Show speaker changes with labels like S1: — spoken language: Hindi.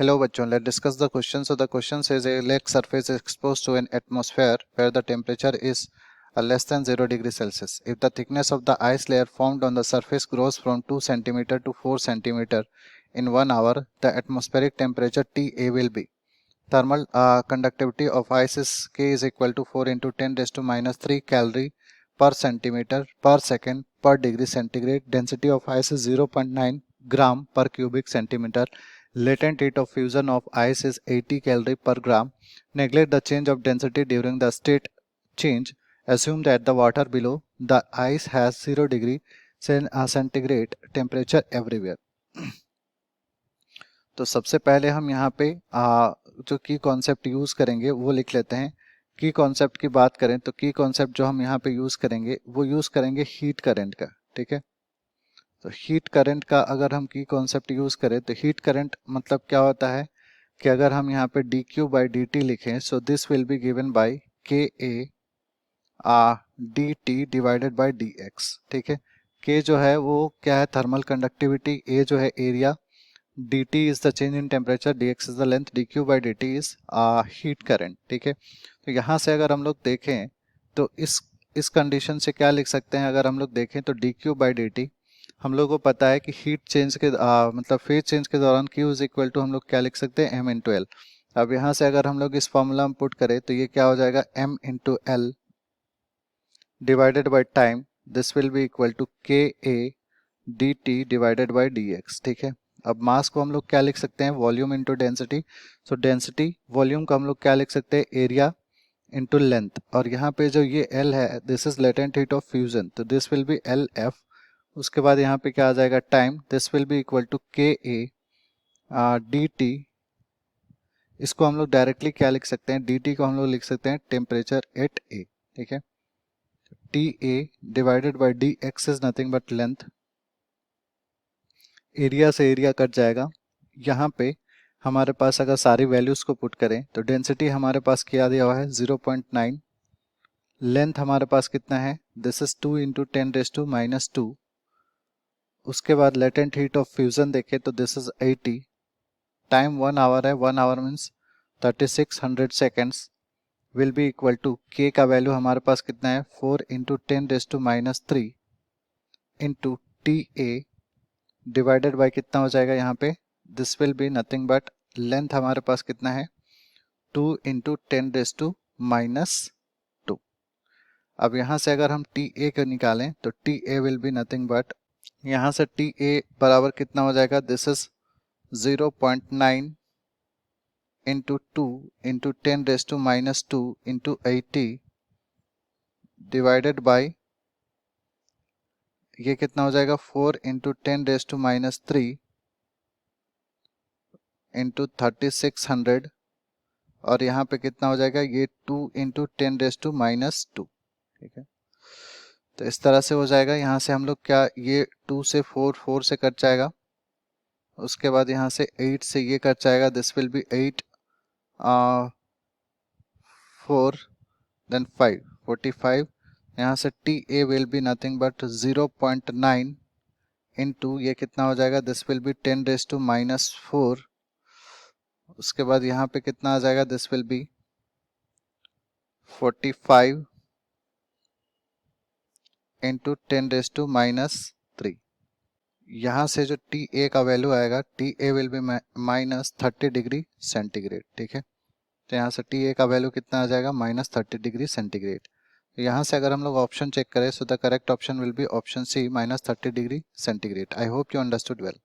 S1: Hello बच्चों, let's discuss the question. So the question says a lake surface is exposed to an atmosphere where the temperature is less than 0 degree Celsius. If the thickness of the ice layer formed on the surface grows from 2 centimeter to 4 centimeter in 1 hour, the atmospheric temperature TA will be. Thermal conductivity of ice is K is equal to 4 into 10 raised to minus 3 calorie per centimeter per second per degree centigrade. Density of ice is 0.9 gram per cubic centimeter. Latent heat of fusion of ice is 80 calorie per gram. Neglect the change of density during the state change. Assume that the water below the ice has 0 degree centigrade temperature everywhere. तो सबसे पहले हम यहाँ पे जो की कॉन्सेप्ट यूज करेंगे वो लिख लेते हैं। की कॉन्सेप्ट की बात करें तो की कॉन्सेप्ट जो हम यहाँ पे यूज करेंगे वो यूज करेंगे हीट करंट का। ठीक है, तो हीट करंट का अगर हम की कॉन्सेप्ट यूज करें तो हीट करंट मतलब क्या होता है कि अगर हम यहाँ पे D Q by D T लिखें, so this will be given by K A D T divided by D X. ठीक है, के जो है वो क्या है, थर्मल कंडक्टिविटी, ए जो है area, dt is the change in temperature, dx is the length, dq by dt is heat current। ठीक है, तो यहाँ से अगर हम लोग देखें तो इस कंडीशन से क्या लिख सकते हैं, अगर हम लोग देखें तो dq by dt हम लोग को पता है कि हीट चेंज के मतलब फेज चेंज के दौरान q इज इक्वल टू हम लोग क्या लिख सकते हैं m इंटू एल। अब यहाँ से अगर हम लोग इस फॉर्मूला में पुट करें तो ये क्या हो जाएगा m into L divided by time, this will be equal to K A D T divided by D X. ठीक है, अब मास को हम लोग क्या लिख सकते हैं, वॉल्यूम इंटू डेंसिटी। सो डेंसिटी वॉल्यूम को हम लोग क्या लिख सकते हैं, एरिया इंटू लेंथ, और यहाँ पे जो ये L है this is latent heat of fusion, तो this will be L F. उसके बाद यहाँ पे क्या आ जाएगा time, this will be equal to K A D T. इसको हम लोग डायरेक्टली क्या लिख सकते हैं, डी टी को हम लोग लिख सकते हैं टेम्परेचर एट ए। ठीक है, T A divided by D x is nothing but length, area से एरिया कट जाएगा। यहाँ पे हमारे पास अगर सारी वैल्यूज को पुट करें तो डेंसिटी हमारे पास क्या दिया हुआ है 0.9, लेंथ हमारे पास कितना है, this is 2 into 10 raise to minus 2। उसके बाद लेटेंट हीट ऑफ फ्यूजन देखे तो दिस इज 80, टाइम 1 आवर है, 1 hour means 3600 seconds will be equal to K का वैल्यू हमारे पास कितना है 4 into 10 raise to minus 3 into T A divided by कितना हो जाएगा यहाँ पे, this will be nothing but length हमारे पास कितना है 2 इंटू 10 रेज टू माइनस 2। अब यहाँ से अगर हम टी ए को निकालें तो T A will be nothing but, यहाँ से टी ए बराबर कितना हो जाएगा, this is 0.9 into 2 into 10 raise to minus 2 into 80 divided by ये कितना हो जाएगा 4 into 10 raise to minus 3 into 3600, और यहाँ पे कितना हो जाएगा ये 2 इंटू 10 रेज टू माइनस 2। ठीक है, तो इस तरह से हो जाएगा। यहाँ से हम लोग क्या, ये 2 से 4, 4 से कट जाएगा, उसके बाद यहाँ से 8 से ये कट जाएगा, दिस विल बी 8 4 देन 5 45। यहाँ से T A will be nothing but 0.9 into ये कितना हो जाएगा, this will be 10 raise to minus 4। उसके बाद यहाँ पे कितना आ जाएगा, this will be 45 into 10 raise to minus 3। यहाँ से जो टी ए का वैल्यू आएगा, T A will be minus 30 degree centigrade. ठीक है, तो यहाँ से टी ए का वैल्यू कितना आ जाएगा, माइनस 30 डिग्री सेंटीग्रेड। यहाँ से अगर हम लोग ऑप्शन चेक करें, so the correct option will be option C, minus 30 degree centigrade. I hope you understood well.